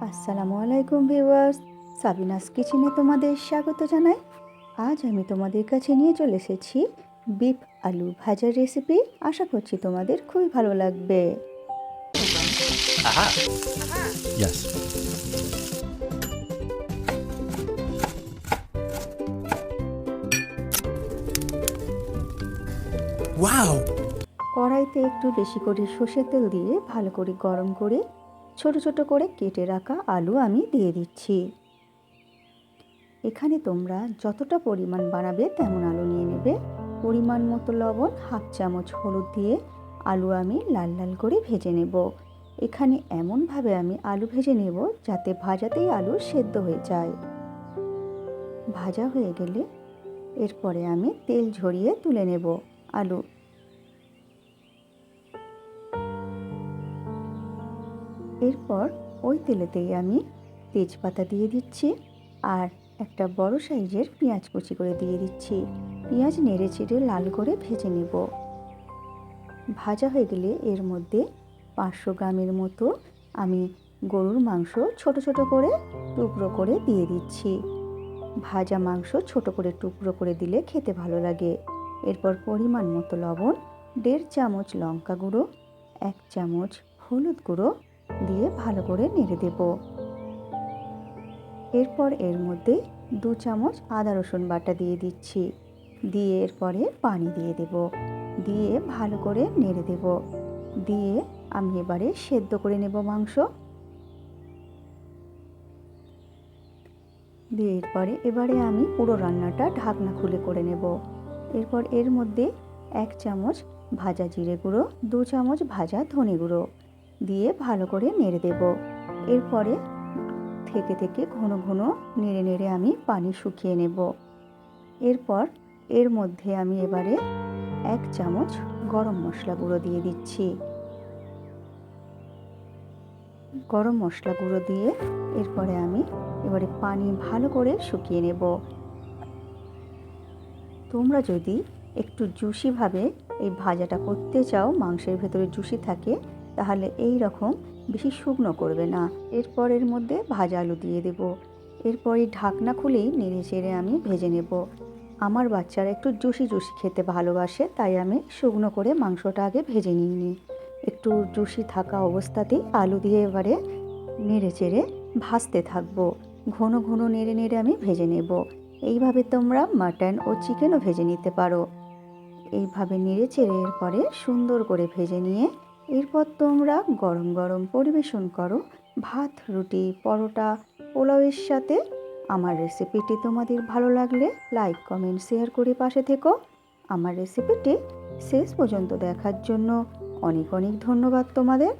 আসসালামু আলাইকুম viewers, Sabinus কিচেনে তোমাদের স্বাগত জানাই। আজ আমি তোমাদের কাছে নিয়ে চলে এসেছি বিফ আলু ভাজার রেসিপি। আশা করছি তোমাদের খুবই ভালো লাগবে। Aha. Yes. Wow! কড়াইতে একটু বেশি করে সর্ষের তেল দিয়ে ভালো করে গরম করে ছোট ছোট করে কেটে রাখা আলু আমি দিয়ে দিচ্ছি। এখানে তোমরা যতটা পরিমাণ বানাবে তেমন আলু নিয়ে নেবে। পরিমাণ মতো লবণ, হাফ চামচ হলুদ দিয়ে আলু আমি লাল লাল করে ভেজে নেব। এখানে এমনভাবে আমি আলু ভেজে নেব যাতে ভাজাতেই আলু সেদ্ধ হয়ে যায়। ভাজা হয়ে গেলে এরপরে আমি তেল ঝরিয়ে তুলে নেব আলু। এরপর ওই তেলেতেই আমি তেজপাতা দিয়ে দিচ্ছি আর একটা বড় সাইজের পেঁয়াজ কুচি করে দিয়ে দিচ্ছি। পেঁয়াজ নেড়ে চেড়ে লাল করে ভেজে নেব। ভাজা হয়ে গেলে এর মধ্যে 500 গ্রামের মতো আমি গরুর মাংস ছোট ছোট করে টুকরো করে দিয়ে দিচ্ছি। ভাজা মাংস ছোট করে টুকরো করে দিলে খেতে ভালো লাগে। এরপর পরিমাণ মতো লবণ, 1.5 চামচ লঙ্কা গুঁড়ো, 1 চামচ হলুদ গুঁড়ো দিয়ে ভালো করে নেড়ে দেব। এরপর এর মধ্যে 2 চামচ আদা রসুন বাটা দিয়ে দিচ্ছি। দিয়ে এরপরে পানি দিয়ে দেব। দিয়ে ভালো করে নেড়ে দেব। দিয়ে আমি এবারে সেদ্ধ করে নেব মাংস। দিয়ে এবারে আমি পুরো রান্নাটা ঢাকনা খুলে করে নেব। এরপর এর মধ্যে 1 চামচ ভাজা জিরে গুঁড়ো, 2 চামচ ভাজা ধনে গুঁড়ো দিয়ে ভালো করে নেড়ে দেব। এরপরে থেকে থেকে ঘন ঘন নেড়ে নেড়ে আমি পানি শুকিয়ে নেব। এরপর এর মধ্যে আমি এবারে 1 চামচ গরম মশলা গুঁড়ো দিয়ে দিচ্ছি। গরম মশলা গুঁড়ো দিয়ে এরপরে আমি পানি ভালো করে শুকিয়ে নেব। তোমরা যদি একটু জুসিভাবে এই ভাজাটা করতে চাও, মাংসের ভেতরে জুসি থাকে, তাহলে এই রকম বেশি শুকনো করবে না। এরপর এর মধ্যে ভাজা আলু দিয়ে দেব। এরপর এই ঢাকনা খুলেই নেড়ে চেড়ে আমি ভেজে নেব। আমার বাচ্চারা একটু জুসি জুসি খেতে ভালোবাসে, তাই আমি শুকনো করে মাংসটা আগে ভেজে নিইনি। একটু জুসি থাকা অবস্থাতেই আলু দিয়ে এবারে নেড়ে চেড়ে ভাজতে থাকবো। ঘন ঘন নেড়ে নেড়ে আমি ভেজে নেব। এইভাবে তোমরা মাটন ও চিকেনও ভেজে নিতে পারো। এইভাবে নেড়ে চেড়ে এরপরে সুন্দর করে ভেজে নিয়ে এরপর তোমরা গরম গরম পরিবেশন করো ভাত, রুটি, পরোটা, পোলাওয়ের সাথে। আমার রেসিপিটি তোমাদের ভালো লাগলে লাইক, কমেন্ট, শেয়ার করে পাশে থেকো। আমার রেসিপিটি শেষ পর্যন্ত দেখার জন্য অনেক অনেক ধন্যবাদ তোমাদের।